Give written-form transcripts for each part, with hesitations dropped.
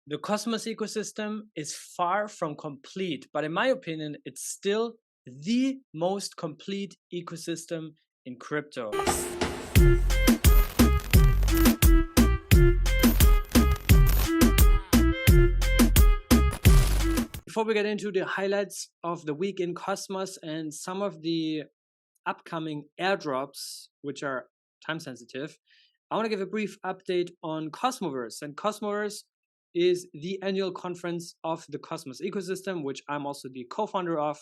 The Cosmos ecosystem is far from complete, but in my opinion, it's still the most complete ecosystem in crypto. Before we get into the highlights of the week in Cosmos and some of the upcoming airdrops, which are time sensitive, I want to give a brief update on Cosmoverse. And Cosmoverse is the annual conference of the Cosmos ecosystem, which I'm also the co-founder of.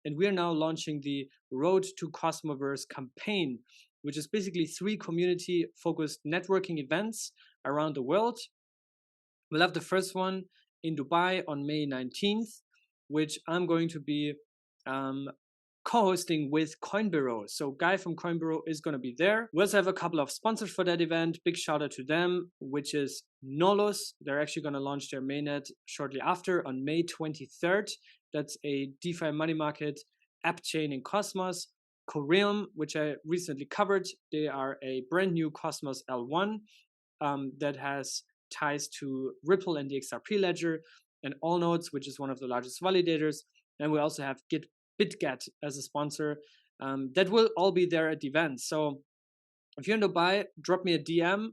And we are now launching the Road to Cosmoverse campaign, which is basically 3 community-focused networking events around the world. We'll have the first one in Dubai on May 19th, which I'm going to be co-hosting with Coinbureau. So Guy from Coinbureau is going to be there. We also have a couple of sponsors for that event. Big shout out to them, which is Nolos. They're actually going to launch their mainnet shortly after on May 23rd. That's a DeFi money market app chain in Cosmos. Corium, which I recently covered. They are a brand new Cosmos L1 that has ties to Ripple and the XRP ledger, and Allnodes, which is one of the largest validators. And we also have BitGet as a sponsor. That will all be there at the event. So if you're in Dubai, drop me a DM,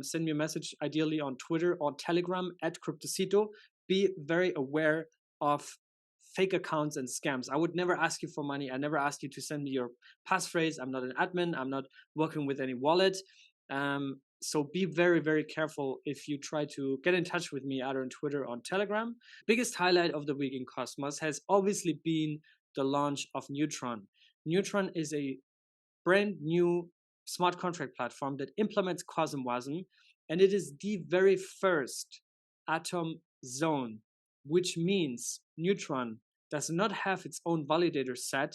send me a message, ideally on Twitter or Telegram at Cryptocito. Be very aware of fake accounts and scams. I would never ask you for money. I never ask you to send me your passphrase. I'm not an admin. I'm not working with any wallet. So be very, very careful if you try to get in touch with me either on Twitter or on Telegram. Biggest highlight of the week in Cosmos has obviously been the launch of Neutron. Neutron is a brand new smart contract platform that implements CosmWasm, and it is the very first Atom zone, which means Neutron does not have its own validator set.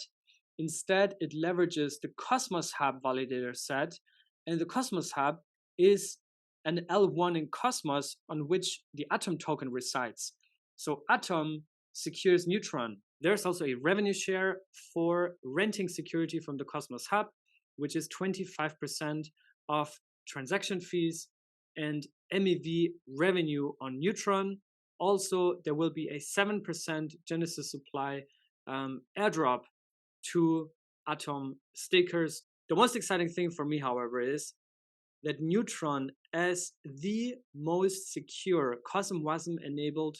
Instead, it leverages the Cosmos Hub validator set, and the Cosmos Hub is an L1 in Cosmos on which the Atom token resides. So Atom secures Neutron. There's also a revenue share for renting security from the Cosmos Hub, which is 25% of transaction fees and MEV revenue on Neutron. Also, there will be a 7% Genesis supply airdrop to Atom stakers. The most exciting thing for me, however, is that Neutron, as the most secure CosmWasm enabled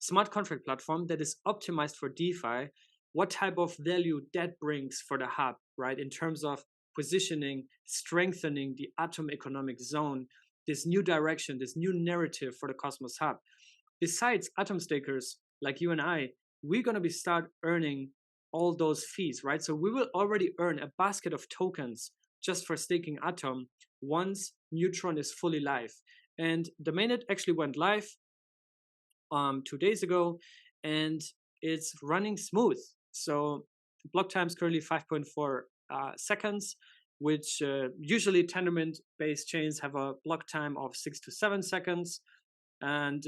smart contract platform that is optimized for DeFi, what type of value that brings for the hub, right? In terms of positioning, strengthening the Atom economic zone, this new direction, this new narrative for the Cosmos Hub. Besides Atom stakers like you and I, we're going to start earning all those fees, right? So we will already earn a basket of tokens just for staking Atom once Neutron is fully live. And the mainnet actually went live 2 days ago, and it's running smooth. So block time is currently 5.4 seconds, which usually Tendermint-based chains have a block time of 6 to 7 seconds. And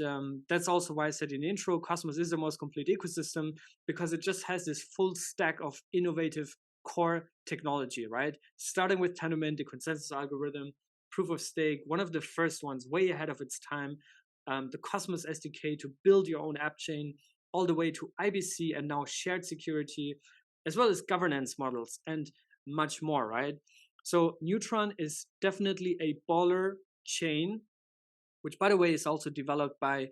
that's also why I said in the intro, Cosmos is the most complete ecosystem, because it just has this full stack of innovative core technology, right? Starting with Tendermint, the consensus algorithm, proof of stake, one of the first ones, way ahead of its time, the Cosmos SDK to build your own app chain, all the way to IBC and now shared security, as well as governance models and much more, right? So Neutron is definitely a baller chain, which, by the way, is also developed by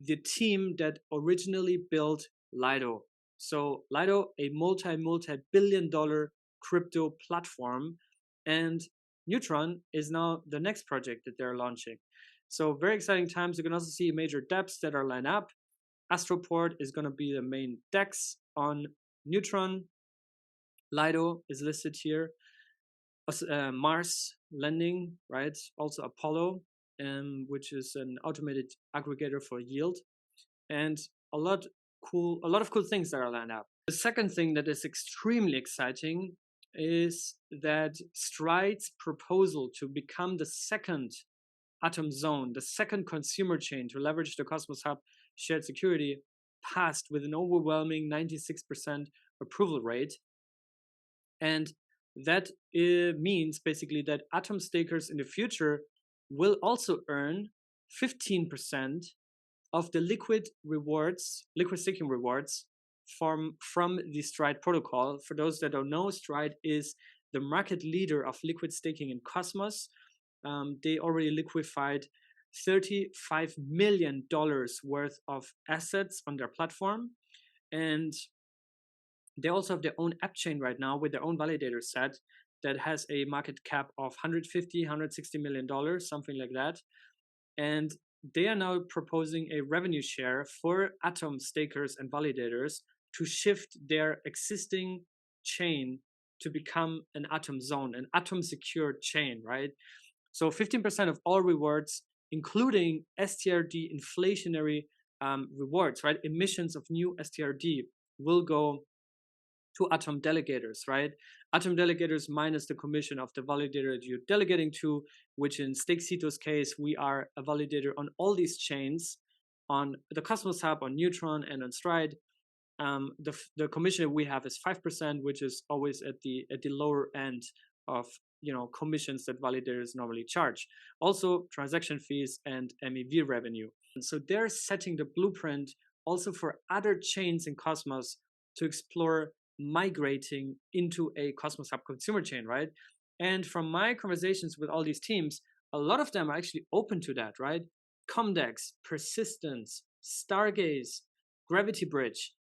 the team that originally built Lido. So Lido, a multi-billion-dollar crypto platform, and Neutron is now the next project that they're launching. So very exciting times. You can also see major dApps that are lined up. Astroport is going to be the main DEX on Neutron. Lido is listed here. Mars Lending, right? Also Apollo, which is an automated aggregator for yield, and a lot of cool things that are lined up. The second thing that is extremely exciting is that Stride's proposal to become the second Atom zone, the second consumer chain to leverage the Cosmos Hub shared security, passed with an overwhelming 96% approval rate. And that means basically that Atom stakers in the future will also earn 15% of the liquid staking rewards from the Stride protocol. For those that don't know, Stride is the market leader of liquid staking in Cosmos. They already liquefied $35 million worth of assets on their platform. And they also have their own app chain right now with their own validator set that has a market cap of $160 million, something like that. And they are now proposing a revenue share for Atom stakers and validators to shift their existing chain to become an Atom zone, an Atom secured chain, right? So 15% of all rewards, including STRD inflationary rewards, right? Emissions of new STRD will go to Atom delegators, right? Atom delegators minus the commission of the validator that you're delegating to, which in Cryptocito's case, we are a validator on all these chains, on the Cosmos Hub, on Neutron, and on Stride. The commission we have is 5%, which is always at the lower end of commissions that validators normally charge. Also, transaction fees and MEV revenue. And so they're setting the blueprint also for other chains in Cosmos to explore migrating into a Cosmos Hub consumer chain, right? And from my conversations with all these teams, a lot of them are actually open to that, right? Comdex, Persistence, Stargaze, Gravity Bridge,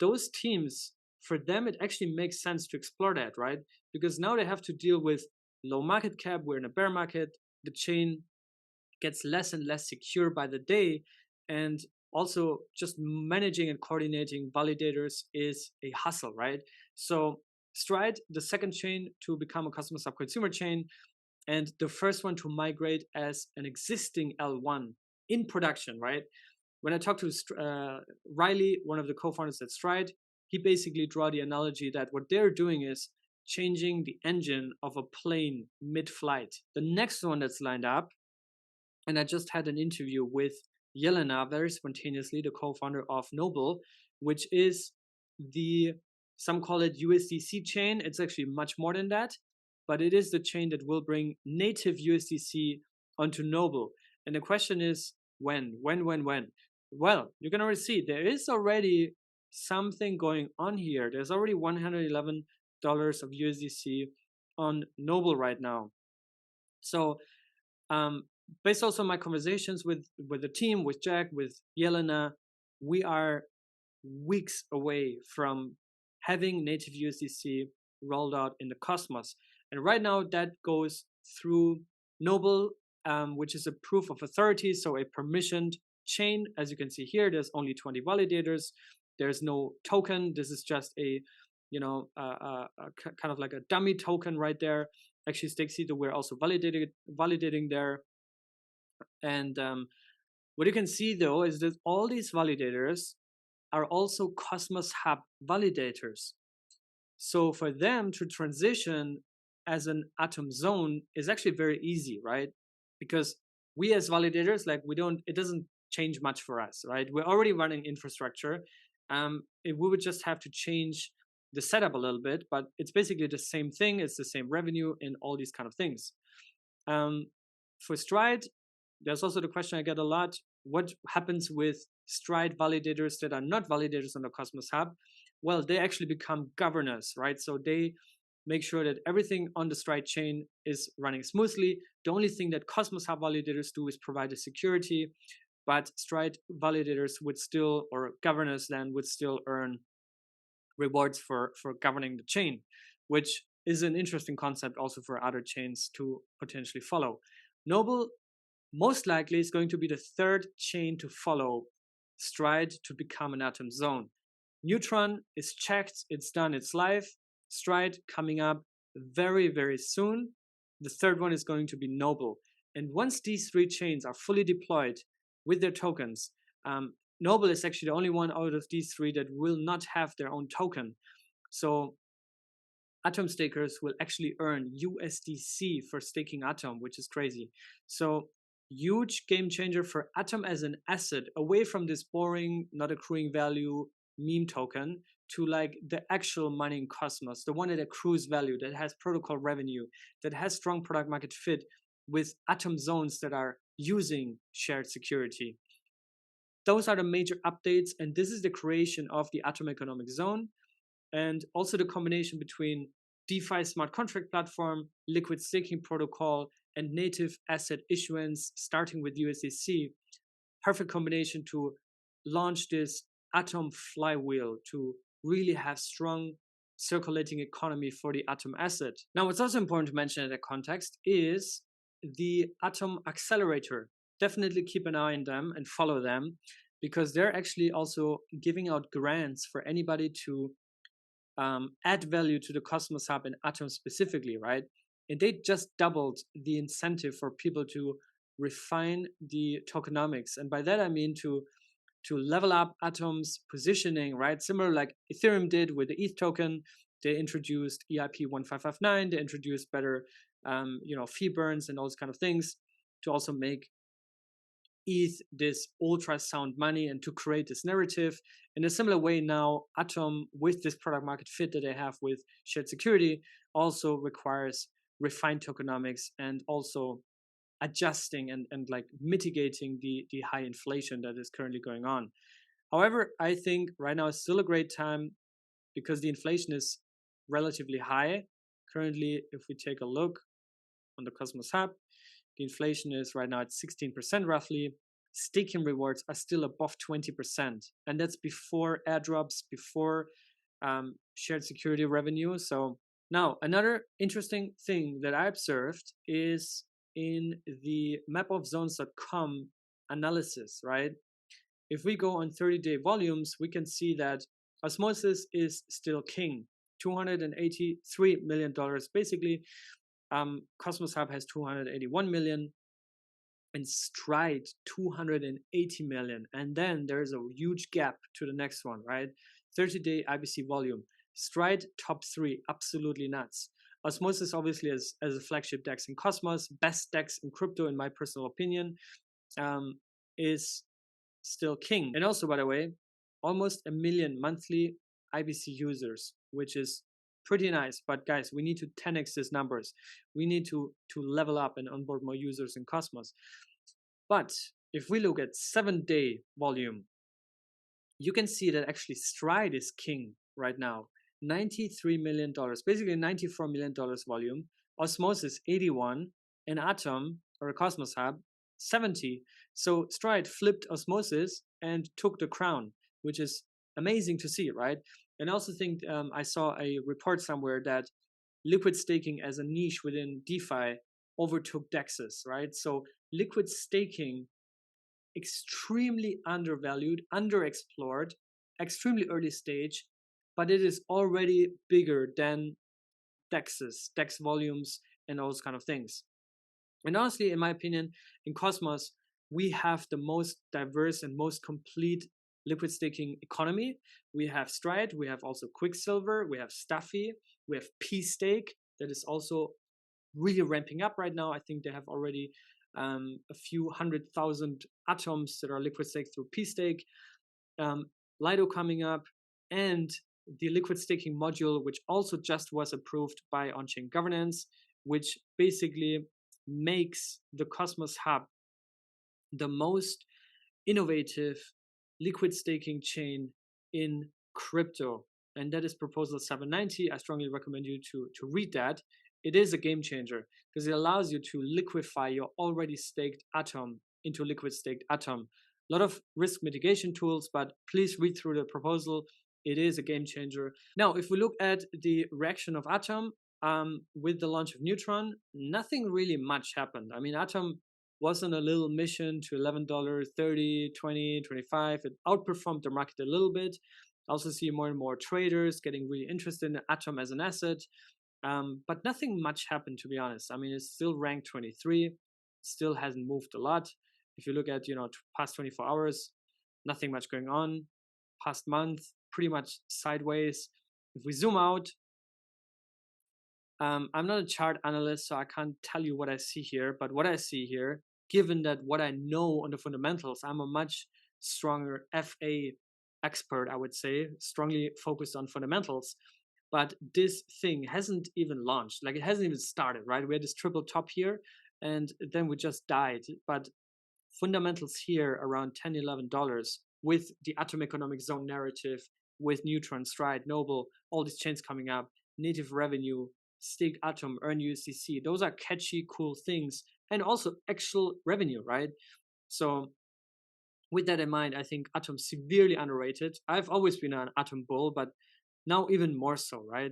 those teams, for them, it actually makes sense to explore that, right? Because now they have to deal with low market cap, we're in a bear market, the chain gets less and less secure by the day, and also just managing and coordinating validators is a hustle, right? So Stride, the second chain to become a Cosmos Hub consumer chain, and the first one to migrate as an existing L1 in production, right? When I talked to Riley, one of the co-founders at Stride, he basically drew the analogy that what they're doing is changing the engine of a plane mid-flight. The next one that's lined up, and I just had an interview with Yelena, very spontaneously, the co-founder of Noble, which is some call it USDC chain. It's actually much more than that, but it is the chain that will bring native USDC onto Noble. And the question is, when? Well, you can already see there is already something going on here. There's already $111 of USDC on Noble right now. So based also on my conversations with the team, with Jack, with Yelena, we are weeks away from having native USDC rolled out in the Cosmos. And right now that goes through Noble, which is a proof of authority, so a permissioned chain. As you can see here, there's only 20 validators. There's no token. This is just a kind of like a dummy token right there. Actually, Cryptocito, we're also validating there. And what you can see though is that all these validators are also Cosmos Hub validators. So for them to transition as an Atom zone is actually very easy, right? Because we as validators, it doesn't change much for us, right? We're already running infrastructure. We would just have to change the setup a little bit, but it's basically the same thing. It's the same revenue and all these kind of things. For Stride, there's also the question I get a lot: what happens with Stride validators that are not validators on the Cosmos Hub? Well, they actually become governors, right? So they make sure that everything on the Stride chain is running smoothly. The only thing that Cosmos Hub validators do is provide the security, but Stride validators would still, or governors then, would still earn rewards for governing the chain, which is an interesting concept also for other chains to potentially follow. Noble most likely is going to be the third chain to follow Stride to become an Atom zone. Neutron is checked, it's done, it's live. Stride coming up very, very soon. The third one is going to be Noble. And once these three chains are fully deployed with their tokens, Noble is actually the only one out of these three that will not have their own token. So Atom stakers will actually earn USDC for staking Atom, which is crazy. So huge game changer for Atom as an asset, away from this boring, not accruing value meme token to like the actual money in Cosmos, the one that accrues value, that has protocol revenue, that has strong product market fit with Atom zones that are using shared security. those are the major updates, and this is the creation of the Atom Economic Zone, and also the combination between DeFi smart contract platform, liquid staking protocol, and native asset issuance, starting with USDC. Perfect combination to launch this Atom flywheel to really have strong circulating economy for the Atom asset. Now, what's also important to mention in that context is the Atom Accelerator. Definitely keep an eye on them and follow them, because they're actually also giving out grants for anybody to add value to the Cosmos Hub and Atom specifically, right? And they just doubled the incentive for people to refine the tokenomics. And by that, I mean to level up Atom's positioning, right? Similar like Ethereum did with the ETH token. They introduced EIP 1559. They introduced better, fee burns and all those kind of things to also make ETH this ultra sound money and to create this narrative. In a similar way now, Atom, with this product market fit that they have with shared security, also requires refined tokenomics and also adjusting and like mitigating the high inflation that is currently going on. However, I think right now is still a great time because the inflation is relatively high. Currently, if we take a look on the Cosmos Hub, the inflation is right now at 16% roughly. Staking rewards are still above 20%. And that's before airdrops, before shared security revenue. So now another interesting thing that I observed is in the mapofzones.com analysis, right? If we go on 30-day volumes, we can see that Osmosis is still king, $283 million basically. Cosmos Hub has 281 million, and Stride 280 million. And then there's a huge gap to the next one, right? 30-day IBC volume. Stride top 3, absolutely nuts. Osmosis obviously as a flagship DEX in Cosmos, best DEX in crypto in my personal opinion, is still king. And also, by the way, almost 1 million monthly IBC users, which is pretty nice. But guys, we need to 10x these numbers. We need to level up and onboard more users in Cosmos. But if we look at 7-day volume, you can see that actually Stride is king right now. $93 million, basically $94 million volume. Osmosis 81, and Atom or Cosmos Hub 70. So Stride flipped Osmosis and took the crown, which is amazing to see, right? And I also think I saw a report somewhere that liquid staking as a niche within DeFi overtook DEXs, right? So liquid staking, extremely undervalued, underexplored, extremely early stage, but it is already bigger than DEXs, DEX volumes, and those kind of things. And honestly, in my opinion, in Cosmos, we have the most diverse and most complete liquid staking economy. We have Stride, we have also Quicksilver, we have Stafi, we have P-Stake that is also really ramping up right now. I think they have already a few 100,000 atoms that are liquid staked through P-Stake. Lido coming up, and the liquid staking module, which also just was approved by on-chain governance, which basically makes the Cosmos Hub the most innovative liquid staking chain in crypto. And that is proposal 790. I strongly recommend you to read that. It is a game changer because it allows you to liquefy your already staked Atom into liquid staked Atom. A lot of risk mitigation tools, but please read through the proposal. It is a game changer. Now, if we look at the reaction of Atom with the launch of Neutron, nothing really much happened. I mean, Atom was on a little mission to $11, $30, $20, $25. It outperformed the market a little bit. I also see more and more traders getting really interested in Atom as an asset. But nothing much happened, to be honest. I mean, it's still ranked 23. Still hasn't moved a lot. If you look at, past 24 hours, nothing much going on. Past month, pretty much sideways. If we zoom out, I'm not a chart analyst, so I can't tell you what I see here. But what I see here, given that what I know on the fundamentals, I'm a much stronger FA expert, I would say, strongly focused on fundamentals. But this thing hasn't even launched. Like, it hasn't even started, right? We had this triple top here, and then we just died. But fundamentals here around $10-11 with the Atom Economic Zone narrative, with Neutron, Stride, Noble, all these chains coming up, native revenue, stake Atom, earn USDC. Those are catchy, cool things, and also actual revenue, right? So with that in mind, I think Atom severely underrated. I've always been an Atom bull, but now even more so, right?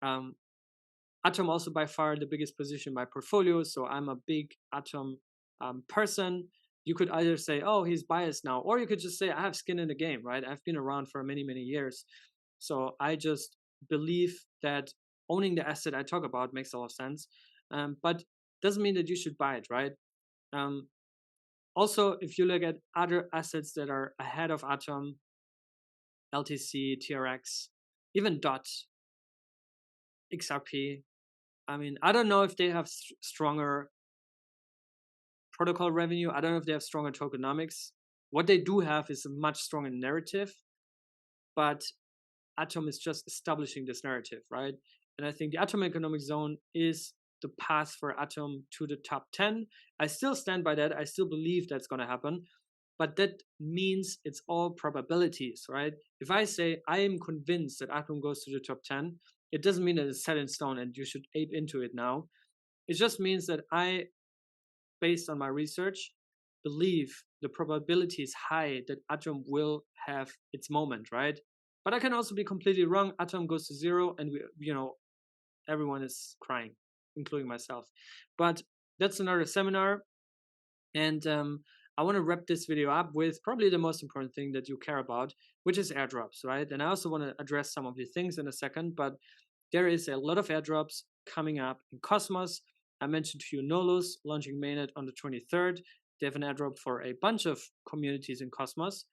Atom also by far the biggest position in my portfolio, so I'm a big Atom person. You could either say, oh, he's biased now, or you could just say, I have skin in the game, right? I've been around for many, many years. So I just believe that owning the asset I talk about makes a lot of sense, but doesn't mean that you should buy it, right? Also, if you look at other assets that are ahead of Atom, LTC, TRX, even DOT, XRP, I mean, I don't know if they have stronger protocol revenue. I don't know if they have stronger tokenomics. What they do have is a much stronger narrative, but Atom is just establishing this narrative, right? And I think the Atom Economic Zone is the path for Atom to the top 10. I still stand by that. I still believe that's going to happen, but that means it's all probabilities, right? If I say I am convinced that Atom goes to the top 10, it doesn't mean that it's set in stone and you should ape into it now. It just means that I, based on my research, believe the probability is high that Atom will have its moment, right? But I can also be completely wrong. Atom goes to zero and everyone is crying, including myself. But that's another seminar. And I want to wrap this video up with probably the most important thing that you care about, which is airdrops, right? And I also want to address some of the things in a second, but there is a lot of airdrops coming up in Cosmos. I mentioned to you Nolus launching mainnet on the 23rd. They have an airdrop for a bunch of communities in Cosmos.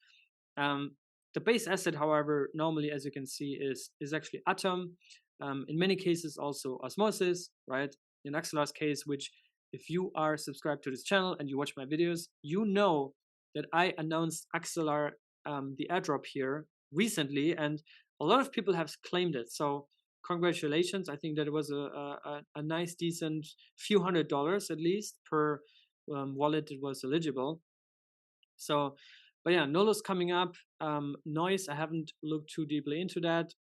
The base asset, however, normally, as you can see, is actually Atom. In many cases, also Osmosis, right? In Axelar's case, which if you are subscribed to this channel and you watch my videos, you know that I announced Axelar, the airdrop here recently, and a lot of people have claimed it. So congratulations. I think that it was a nice, decent few $100s at least per wallet that was eligible. So, but yeah, Nolus coming up. Noise, I haven't looked too deeply into that.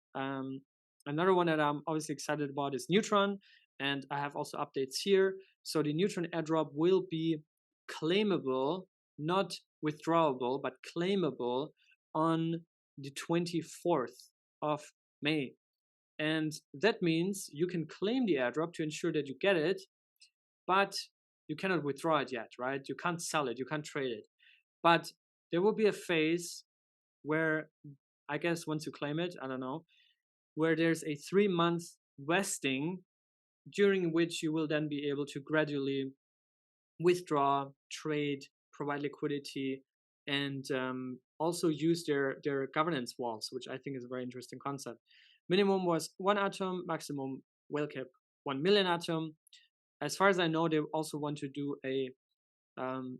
Another one that I'm obviously excited about is Neutron, and I have also updates here. So the Neutron airdrop will be claimable, not withdrawable, but claimable on the 24th of May. And that means you can claim the airdrop to ensure that you get it, but you cannot withdraw it yet, right? You can't sell it, you can't trade it. But there will be a phase where, I guess once you claim it, I don't know, where there's a 3-month vesting during which you will then be able to gradually withdraw, trade, provide liquidity, and also use their governance walls, which I think is a very interesting concept. Minimum was 1 Atom, maximum whale cap 1 million Atom. As far as I know, they also want to do an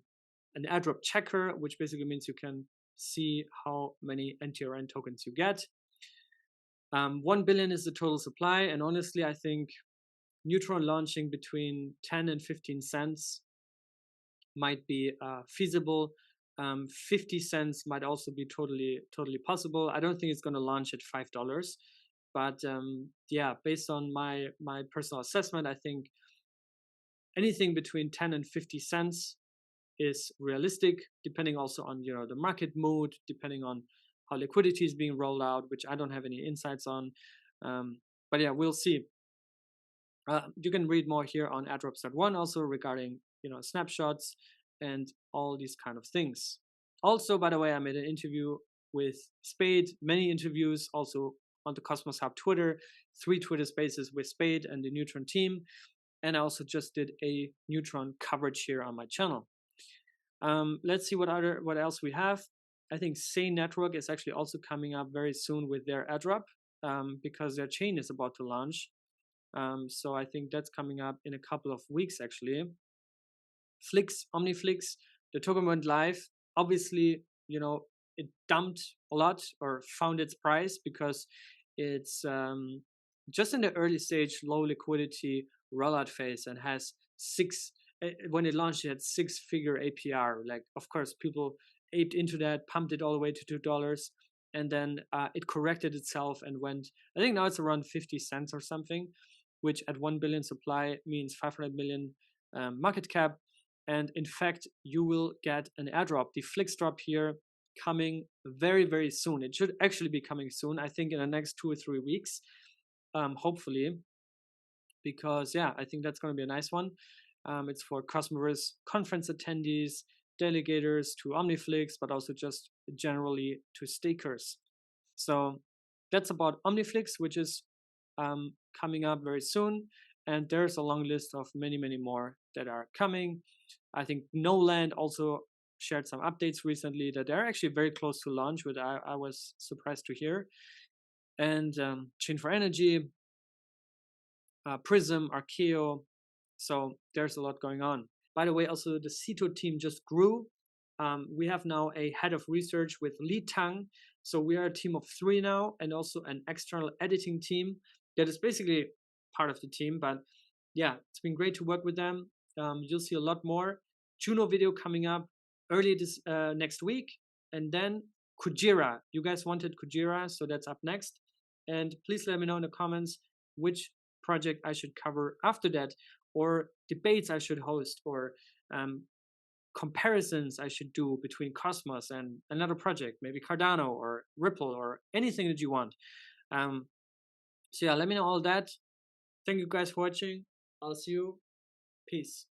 airdrop checker, which basically means you can see how many NTRN tokens you get. 1 billion is the total supply, and honestly, I think Neutron launching between 10 and 15 cents might be feasible. 50 cents might also be totally possible. I don't think it's going to launch at $5, but yeah, based on my personal assessment, I think anything between 10 and 50 cents is realistic, depending also on the market mood, depending on how liquidity is being rolled out, which I don't have any insights on. But yeah, we'll see. You can read more here on airdrops.one also regarding snapshots and all these kind of things. Also, by the way, I made an interview with Spade, many interviews also on the Cosmos Hub Twitter, 3 Twitter spaces with Spade and the Neutron team. And I also just did a Neutron coverage here on my channel. Let's see what else we have. I think Sane Network is actually also coming up very soon with their airdrop because their chain is about to launch. So I think that's coming up in a couple of weeks actually. Flix, OmniFlix, the token went live. Obviously, it dumped a lot or found its price because it's just in the early stage, low liquidity rollout phase and has 6 when it launched, it had 6-figure APR. Like, of course, people aped into that, pumped it all the way to $2, and then it corrected itself and went. I think now it's around 50 cents or something, which at 1 billion supply means 500 million market cap. And in fact, you will get an airdrop, the Flix drop here, coming very, very soon. It should actually be coming soon. I think in the next 2 or 3 weeks, hopefully, because yeah, I think that's going to be a nice one. It's for Cosmoverse conference attendees, delegators to OmniFlix, but also just generally to stakers. So that's about OmniFlix, which is coming up very soon. And there's a long list of many, many more that are coming. I think Noland also shared some updates recently that they're actually very close to launch, which I was surprised to hear. And Chain for Energy, Prism, Archeo. So there's a lot going on. By the way, also the Cito team just grew. We have now a head of research with Li Tang. So we are a team of 3 now, and also an external editing team that is basically part of the team. But yeah, it's been great to work with them. You'll see a lot more. Juno video coming up early this next week. And then Kujira. You guys wanted Kujira, so that's up next. And please let me know in the comments which project I should cover after that, or debates I should host, or comparisons I should do between Cosmos and another project, maybe Cardano or Ripple or anything that you want. So yeah, let me know all that. Thank you guys for watching. I'll see you. Peace.